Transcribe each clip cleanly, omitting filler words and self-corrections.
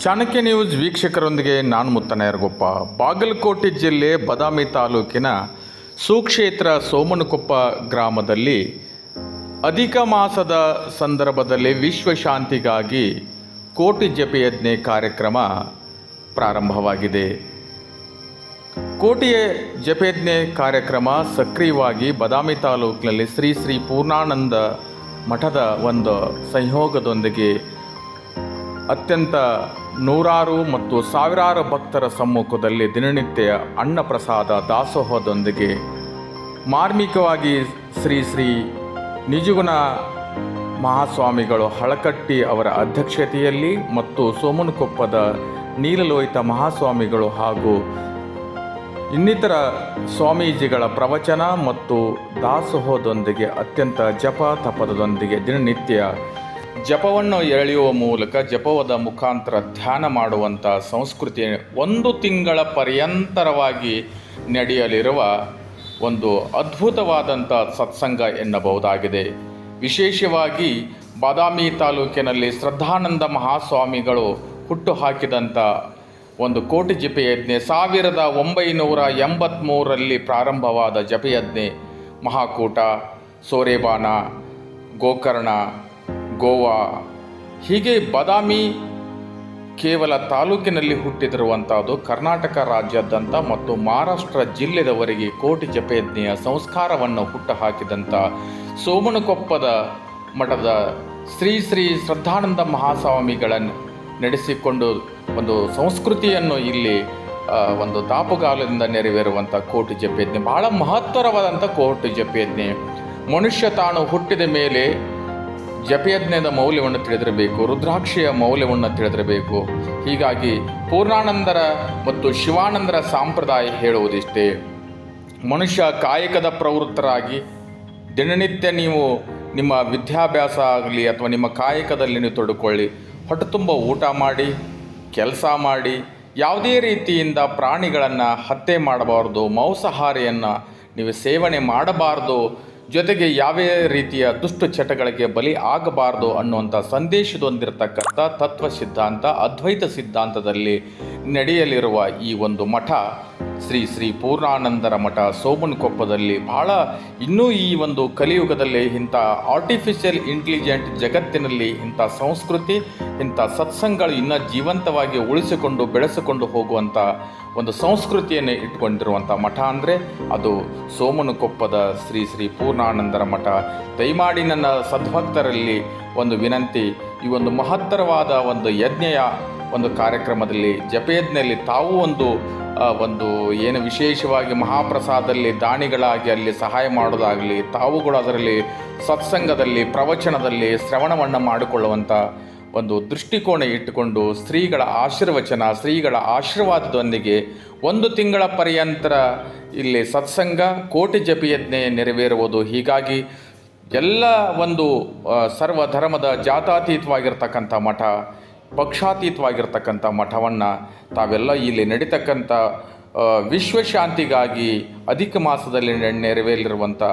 Chanakya news ವೀಕ್ಷಕರೊಂದಿಗೆ ನಾನು ಮುತ್ತನಾಯರಗೊಪ್ಪ. ಬಾಗಲಕೋಟೆ ಜಿಲ್ಲೆ ಬದಾಮಿ ತಾಲೂಕಿನ ಸುಕ್ಷೇತ್ರ ಸೋಮನಕೊಪ್ಪ ಗ್ರಾಮದಲ್ಲಿ ಅಧಿಕ ಮಾಸದ ಸಂದರ್ಭದಲ್ಲಿ ವಿಶ್ವಶಾಂತಿಗಾಗಿ ಕೋಟಿ ಜಪಯಜ್ಞೆ ಕಾರ್ಯಕ್ರಮ ಪ್ರಾರಂಭವಾಗಿದೆ. ಕೋಟಿ ಜಪಯಜ್ಞೆ ಕಾರ್ಯಕ್ರಮ ಸಕ್ರಿಯವಾಗಿ ಬದಾಮಿ ತಾಲೂಕಿನಲ್ಲಿ ಶ್ರೀ ಶ್ರೀ ಪೂರ್ಣಾನಂದ ಮಠದ ಒಂದು ಸಂಯೋಗದೊಂದಿಗೆ ಅತ್ಯಂತ ನೂರಾರು ಮತ್ತು ಸಾವಿರಾರು ಭಕ್ತರ ಸಮ್ಮುಖದಲ್ಲಿ ದಿನನಿತ್ಯ ಅನ್ನ ಪ್ರಸಾದ ದಾಸೋಹದೊಂದಿಗೆ ಮಾರ್ಮಿಕವಾಗಿ ಶ್ರೀ ಶ್ರೀ ನಿಜಗುಣ ಮಹಾಸ್ವಾಮಿಗಳು ಹಳಕಟ್ಟಿ ಅವರ ಅಧ್ಯಕ್ಷತೆಯಲ್ಲಿ ಮತ್ತು ಸೋಮನಕೊಪ್ಪದ ನೀಲಲೋಹಿತ ಮಹಾಸ್ವಾಮಿಗಳು ಹಾಗೂ ಇನ್ನಿತರ ಸ್ವಾಮೀಜಿಗಳ ಪ್ರವಚನ ಮತ್ತು ದಾಸೋಹದೊಂದಿಗೆ ಅತ್ಯಂತ ಜಪ ತಪದೊಂದಿಗೆ ದಿನನಿತ್ಯ ಜಪವನ್ನು ಎಳೆಯುವ ಮೂಲಕ ಜಪವದ ಮುಖಾಂತರ ಧ್ಯಾನ ಮಾಡುವಂಥ ಸಂಸ್ಕೃತಿ ಒಂದು ತಿಂಗಳ ಪರ್ಯಂತರವಾಗಿ ನಡೆಯಲಿರುವ ಒಂದು ಅದ್ಭುತವಾದಂಥ ಸತ್ಸಂಗ ಎನ್ನಬಹುದಾಗಿದೆ. ವಿಶೇಷವಾಗಿ ಬಾದಾಮಿ ತಾಲೂಕಿನಲ್ಲಿ ಶ್ರದ್ಧಾನಂದ ಮಹಾಸ್ವಾಮಿಗಳು ಹುಟ್ಟು ಹಾಕಿದಂಥ ಒಂದು ಕೋಟಿ ಜಪಯಜ್ಞೆ 1983ರಲ್ಲಿ ಪ್ರಾರಂಭವಾದ ಜಪಯಜ್ಞೆ ಮಹಾಕೂಟ, ಸೋರೆಬಾನ, ಗೋಕರ್ಣ, ಗೋವಾ ಹೀಗೆ ಬಾದಾಮಿ ಕೇವಲ ತಾಲೂಕಿನಲ್ಲಿ ಹುಟ್ಟಿದಿರುವಂಥದ್ದು ಕರ್ನಾಟಕ ರಾಜ್ಯಾದ್ಯಂತ ಮತ್ತು ಮಹಾರಾಷ್ಟ್ರ ಜಿಲ್ಲೆದವರೆಗೆ ಕೋಟಿ ಜಪಯಜ್ಞೆಯ ಸಂಸ್ಕಾರವನ್ನು ಹುಟ್ಟು ಹಾಕಿದಂಥ ಸೋಮನಕೊಪ್ಪದ ಮಠದ ಶ್ರೀ ಶ್ರೀ ಶ್ರದ್ಧಾನಂದ ಮಹಾಸ್ವಾಮಿಗಳನ್ನು ನಡೆಸಿಕೊಂಡು ಒಂದು ಸಂಸ್ಕೃತಿಯನ್ನು ಇಲ್ಲಿ ಒಂದು ದಾಪುಗಾಲದಿಂದ ನೆರವೇರುವಂಥ ಕೋಟಿ ಜಪಯಜ್ಞೆ ಬಹಳ ಮಹತ್ತರವಾದಂಥ ಕೋಟಿ ಜಪಯಜ್ಞೆ. ಮನುಷ್ಯ ತಾನು ಹುಟ್ಟಿದ ಮೇಲೆ ಜಪಯಜ್ಞದ ಮೌಲ್ಯವನ್ನು ತಿಳಿದಿರಬೇಕು, ರುದ್ರಾಕ್ಷಿಯ ಮೌಲ್ಯವನ್ನು ತಿಳಿದಿರಬೇಕು. ಹೀಗಾಗಿ ಪೂರ್ಣಾನಂದರ ಮತ್ತು ಶಿವಾನಂದರ ಸಂಪ್ರದಾಯ ಹೇಳುವುದಿಷ್ಟೇ, ಮನುಷ್ಯ ಕಾಯಕದ ಪ್ರವೃತ್ತರಾಗಿ ದಿನನಿತ್ಯ ನೀವು ನಿಮ್ಮ ವಿದ್ಯಾಭ್ಯಾಸ ಆಗಲಿ ಅಥವಾ ನಿಮ್ಮ ಕಾಯಕದಲ್ಲಿ ನೀವು ತೊಡಕೊಳ್ಳಿ, ಹೊಟ್ಟೆ ತುಂಬ ಊಟ ಮಾಡಿ ಕೆಲಸ ಮಾಡಿ ಯಾವುದೇ ರೀತಿಯಿಂದ ಪ್ರಾಣಿಗಳನ್ನು ಹತ್ಯೆ ಮಾಡಬಾರ್ದು, ಮಾಂಸಾಹಾರಿಯನ್ನು ನೀವು ಸೇವನೆ ಮಾಡಬಾರ್ದು, ಜೊತೆಗೆ ಯಾವೇ ರೀತಿಯ ದುಷ್ಟ ಚಟಗಳಿಗೆ ಬಲಿ ಆಗಬಾರ್ದು ಅನ್ನುವಂಥ ಸಂದೇಶದೊಂದಿರತಕ್ಕಂಥ ತತ್ವ ಸಿದ್ಧಾಂತ ಅದ್ವೈತ ಸಿದ್ಧಾಂತದಲ್ಲಿ ನಡೆಯಲಿರುವ ಈ ಒಂದು ಮಠ ಶ್ರೀ ಶ್ರೀ ಪೂರ್ಣಾನಂದರ ಮಠ ಸೋಮನಕೊಪ್ಪದಲ್ಲಿ ಬಹಳ ಇನ್ನೂ ಈ ಒಂದು ಕಲಿಯುಗದಲ್ಲಿ ಇಂಥ ಆರ್ಟಿಫಿಷಿಯಲ್ ಇಂಟೆಲಿಜೆಂಟ್ ಜಗತ್ತಿನಲ್ಲಿ ಇಂಥ ಸಂಸ್ಕೃತಿ ಇಂಥ ಸತ್ಸಂಗಗಳು ಇನ್ನೂ ಜೀವಂತವಾಗಿ ಉಳಿಸಿಕೊಂಡು ಬೆಳೆಸಿಕೊಂಡು ಹೋಗುವಂಥ ಒಂದು ಸಂಸ್ಕೃತಿಯನ್ನು ಇಟ್ಕೊಂಡಿರುವಂಥ ಮಠ ಅಂದರೆ ಅದು ಸೋಮನಕೊಪ್ಪದ ಶ್ರೀ ಶ್ರೀ ಪೂರ್ಣಾನಂದರ ಮಠ. ದಯಮಾಡಿ ನನ್ನ ಸದ್ಭಕ್ತರಲ್ಲಿ ಒಂದು ವಿನಂತಿ, ಈ ಒಂದು ಮಹತ್ತರವಾದ ಒಂದು ಯಜ್ಞೆಯ ಒಂದು ಕಾರ್ಯಕ್ರಮದಲ್ಲಿ ಜಪಯಜ್ಞೆಯಲ್ಲಿ ತಾವು ಒಂದು ಏನು ವಿಶೇಷವಾಗಿ ಮಹಾಪ್ರಸಾದದಲ್ಲಿ ದಾನಿಗಳಾಗಿ ಅಲ್ಲಿ ಸಹಾಯ ಮಾಡೋದಾಗಲಿ, ತಾವುಗಳು ಅದರಲ್ಲಿ ಸತ್ಸಂಗದಲ್ಲಿ ಪ್ರವಚನದಲ್ಲಿ ಶ್ರವಣವನ್ನು ಮಾಡಿಕೊಳ್ಳುವಂಥ ಒಂದು ದೃಷ್ಟಿಕೋನ ಇಟ್ಟುಕೊಂಡು ಶ್ರೀಗಳ ಆಶೀರ್ವಚನ ಶ್ರೀಗಳ ಆಶೀರ್ವಾದದೊಂದಿಗೆ ಒಂದು ತಿಂಗಳ ಪರ್ಯಂತರ ಇಲ್ಲಿ ಸತ್ಸಂಗ ಕೋಟಿ ಜಪಯಜ್ಞೆ ನೆರವೇರುವುದು. ಹೀಗಾಗಿ ಎಲ್ಲ ಒಂದು ಸರ್ವಧರ್ಮದ ಜಾತ್ಯತೀತವಾಗಿರ್ತಕ್ಕಂಥ ಮಠ, ಪಕ್ಷಾತೀತವಾಗಿರ್ತಕ್ಕಂಥ ಮಠವನ್ನು ತಾವೆಲ್ಲ ಇಲ್ಲಿ ನಡೀತಕ್ಕಂಥ ವಿಶ್ವಶಾಂತಿಗಾಗಿ ಅಧಿಕ ಮಾಸದಲ್ಲಿ ನೆರವೇರಿರುವಂಥ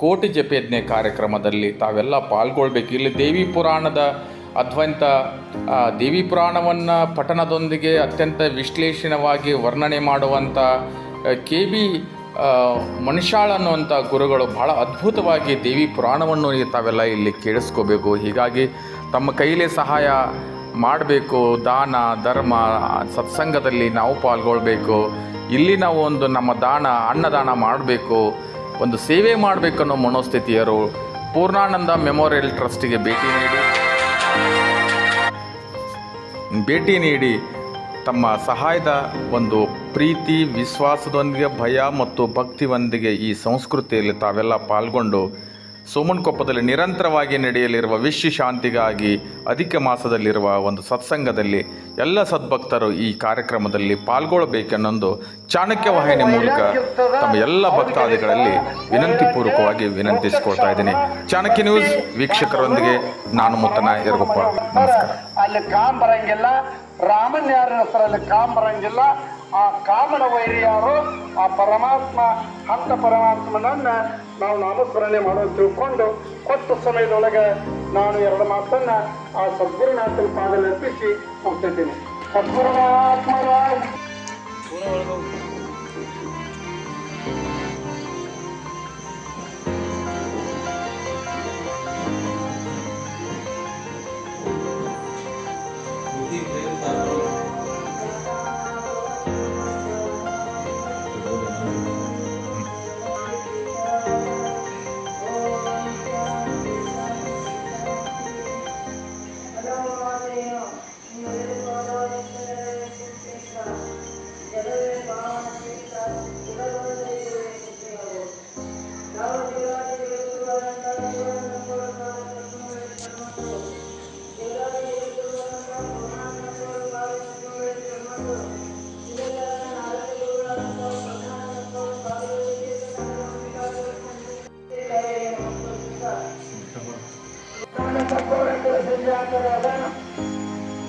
ಕೋಟಿ ಜಪಯಜ್ಞೆ ಕಾರ್ಯಕ್ರಮದಲ್ಲಿ ತಾವೆಲ್ಲ ಪಾಲ್ಗೊಳ್ಬೇಕು. ಇಲ್ಲಿ ದೇವಿ ಪುರಾಣದ ಅದ್ವೈತ ದೇವಿ ಪುರಾಣವನ್ನು ಪಠಣದೊಂದಿಗೆ ಅತ್ಯಂತ ವಿಶ್ಲೇಷಣವಾಗಿ ವರ್ಣನೆ ಮಾಡುವಂಥ ಕೆ.ಬಿ. ಮನುಷ್ಯಾಳ್ ಅನ್ನುವಂಥ ಗುರುಗಳು ಬಹಳ ಅದ್ಭುತವಾಗಿ ದೇವಿ ಪುರಾಣವನ್ನು ತಾವೆಲ್ಲ ಇಲ್ಲಿ ಕೇಳಿಸ್ಕೋಬೇಕು. ಹೀಗಾಗಿ ತಮ್ಮ ಕೈಲೇ ಸಹಾಯ ಮಾಡಬೇಕು, ದಾನ ಧರ್ಮ ಸತ್ಸಂಗದಲ್ಲಿ ನಾವು ಪಾಲ್ಗೊಳ್ಬೇಕು. ಇಲ್ಲಿ ನಾವು ಒಂದು ನಮ್ಮ ಅನ್ನದಾನ ಮಾಡಬೇಕು, ಒಂದು ಸೇವೆ ಮಾಡಬೇಕು ಅನ್ನೋ ಮನೋಸ್ಥಿತಿಯರು ಪೂರ್ಣಾನಂದ ಮೆಮೋರಿಯಲ್ ಟ್ರಸ್ಟಿಗೆ ಭೇಟಿ ನೀಡಿ ತಮ್ಮ ಸಹಾಯದ ಒಂದು ಪ್ರೀತಿ ವಿಶ್ವಾಸದೊಂದಿಗೆ ಭಯ ಮತ್ತು ಭಕ್ತಿಯೊಂದಿಗೆ ಈ ಸಂಸ್ಕೃತಿಯಲ್ಲಿ ತಾವೆಲ್ಲ ಪಾಲ್ಗೊಂಡು ಸೋಮನಕೊಪ್ಪದಲ್ಲಿ ನಿರಂತರವಾಗಿ ನಡೆಯಲಿರುವ ವಿಶ್ವಶಾಂತಿಗಾಗಿ ಅಧಿಕ ಮಾಸದಲ್ಲಿರುವ ಒಂದು ಸತ್ಸಂಗದಲ್ಲಿ ಎಲ್ಲ ಸದ್ಭಕ್ತರು ಈ ಕಾರ್ಯಕ್ರಮದಲ್ಲಿ ಪಾಲ್ಗೊಳ್ಳಬೇಕೆನ್ನೊಂದು ಚಾಣಕ್ಯ ವಾಹಿನಿ ಮೂಲಕ ತಮ್ಮ ಎಲ್ಲ ಭಕ್ತಾದಿಗಳಲ್ಲಿ ವಿನಂತಿಪೂರ್ವಕವಾಗಿ ವಿನಂತಿಸಿಕೊಳ್ತಾ ಇದ್ದೀನಿ. ಚಾಣಕ್ಯ ನ್ಯೂಸ್ ವೀಕ್ಷಕರೊಂದಿಗೆ ನಾನು ಮುತ್ತನಾಯರಗೊಪ್ಪ. ನಮಸ್ಕಾರ. ಅಲ್ಲಿ ಕಾಮ್ ಬರಂಗಿಲ್ಲ, ರಾಮನ್ ಯಾರ ಹೆಸರಲ್ಲಿ ಕಾಮ್ ಬರಂಗಿಲ್ಲ. ಆ ಕಾಮನ ವೈರಿ ಯಾರು? ಆ ಪರಮಾತ್ಮ. ಅಂತ ಪರಮಾತ್ಮನನ್ನ ನಾವು ನಾಮಸ್ಮರಣೆ ಮಾಡೋದು ತಿಳ್ಕೊಂಡು ಕೊಟ್ಟ ಸಮಯದೊಳಗೆ ನಾನು 2 ಮಾತನ್ನ ಆ ಸದ್ಗುರುನಾಥನ ಪಾದದಲ್ಲಿ ಅರ್ಪಿಸಿ ಹೋಗ್ತಿದ್ದೀನಿ. ಸದ್ಗುರು ಮಹಾತ್ಮರಾಜ್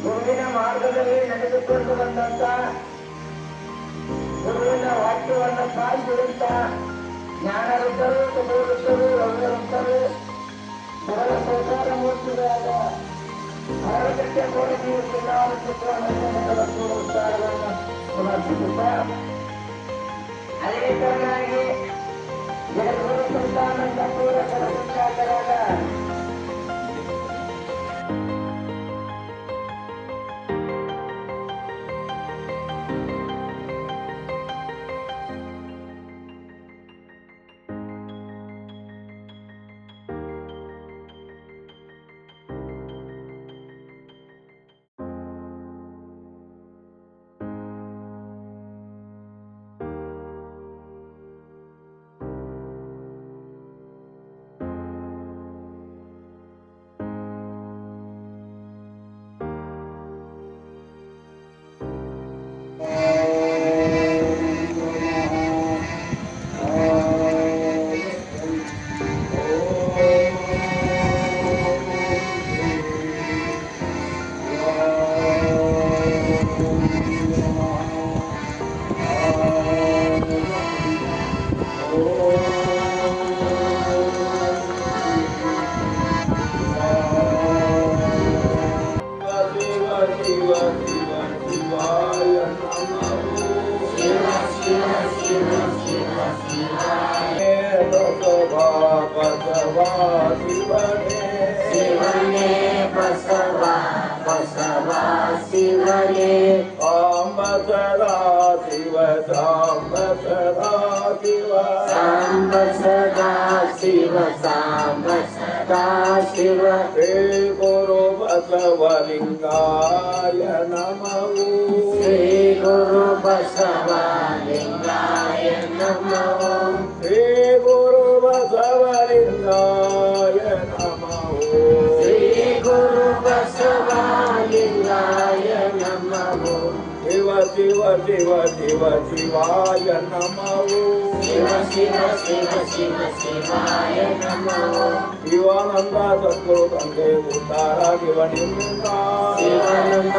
ಗುರುವಿನ ಮಾರ್ಗದಲ್ಲಿ ನಡೆದುಕೊಂಡು ಬಂದಂತ ಗುರುವಿನ ವಾಕ್ಯವನ್ನು ಪಾಲಿಸಿದಂತ ಜ್ಞಾನರುದ್ಧರು ಕಬೂರುತ್ತರು ರವಿರುತ್ತರು ಗುರುಗಳ ಸಂಸಾರ ಮೂರ್ತಿಗಳಾದ ಭಾರತಕ್ಕೆ ಕೋಟಿ ಜೀವಿಸಿದ ಚಿತ್ರವನ್ನು ಉತ್ಸಾಹಗಳನ್ನು ಸಮರ್ಪಿಸುತ್ತಾ ಅದೇ ಕಾರಣವಾಗಿ ಜಗದ್ಗುರು ಸಂತಾನಂದ ಪೂರಕ ಸಂಚಾರಕರಾದ शिव हे गुरु बसवलिंगाय नमः श्री गुरु बसवलिंगाय नमः श्री गुरु बसवलिंगाय नमः श्री गुरु बसवलिंगाय नमः शिव शिव शिव शिव शिवाय नमः शिव शिव शिव शिव शिवाय नमः ಶಿವಾನಂದ ಸದ್ಗುರು ತಂದೆ ಉದ್ಧಾರ ಶಿವನಿಂದ ಶಿವಾನಂದ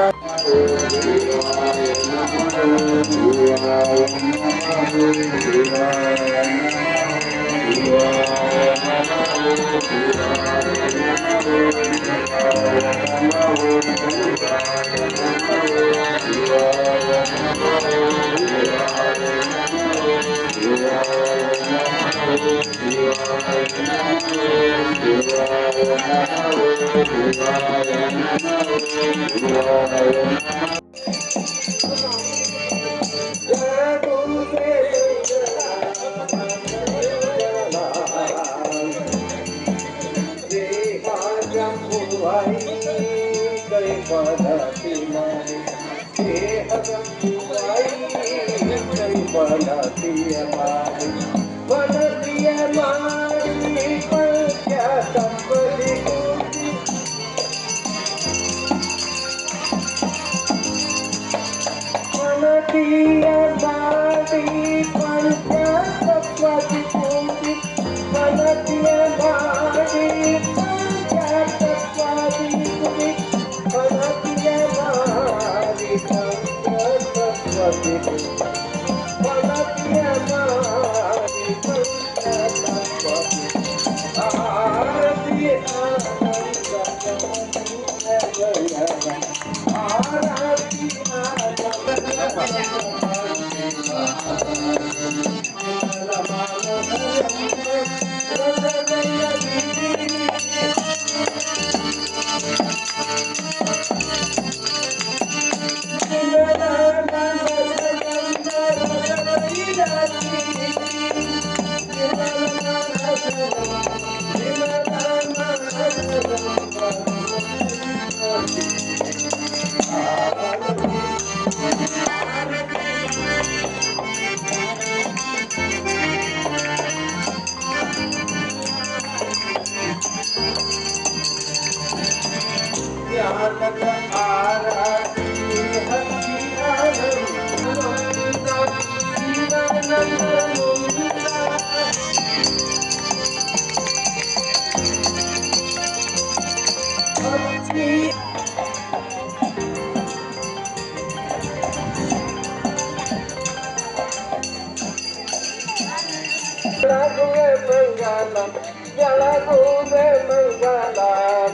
ಜಲಗುವೆ ಮಂಗಲ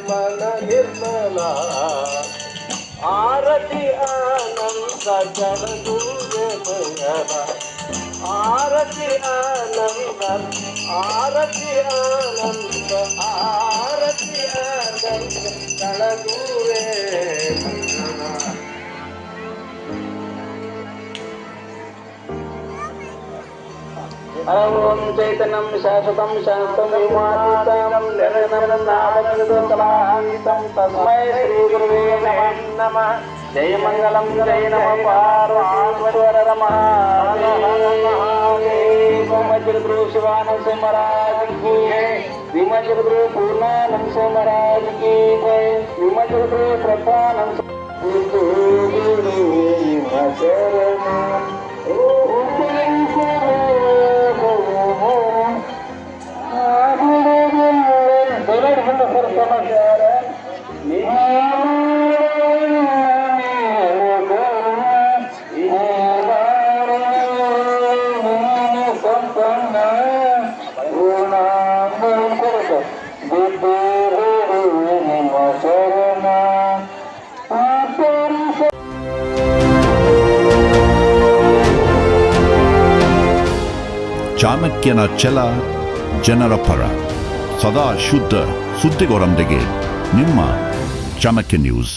ಮನ ನಿರ್ಮಲ ಆರತಿ ಆನಂದ ಜಲಗುವೆ ಮಂಗಲ ಆರತಿ ಆನಂದ ಆರತಿ ಆನಂದ ಆರತಿ ಆನಂದ ಜಲಗುವೆ ಮಂಗಲ ಓಂ ಚೈತನ್ಯಂ ಶಾಶ್ವತಂ ಶಾಂತಂ ವಿಮಾನಂ ನಿರ್ಣಮನಾಮಕಲಾಹಿತಂ ತಸ್ಮೈ ಶ್ರೀ ಗುರುವೇ ನಮಃ ಜಯ ಮಂಗಲಂ ಜಯ ನಮಃ ಪಾರ್ವತೀಶ್ವರ ನಮಃ ವಿಮಜಗುರು ಶಿವಾನಂದ ಸಿಂಹ ಮಹಾರಾಜ್ ಕಿ ವಿಮಜಗುರು ಪೂರ್ಣಾನಂದ ಸಿಂಹ ಮಹಾರಾಜ್ ಕಿ ವಿಮಜಗುರು ಪ್ರತಾನಂದ ಗುರು ಶರಣ ಚಾಣಕ್ಯನ ಛಲ ಜನರ ಪರ ಸದಾ ಶುದ್ಧ ಸುದ್ದಿಗಳೊಂದಿಗೆ ನಿಮ್ಮ ಚಾಣಕ್ಯ ನ್ಯೂಸ್.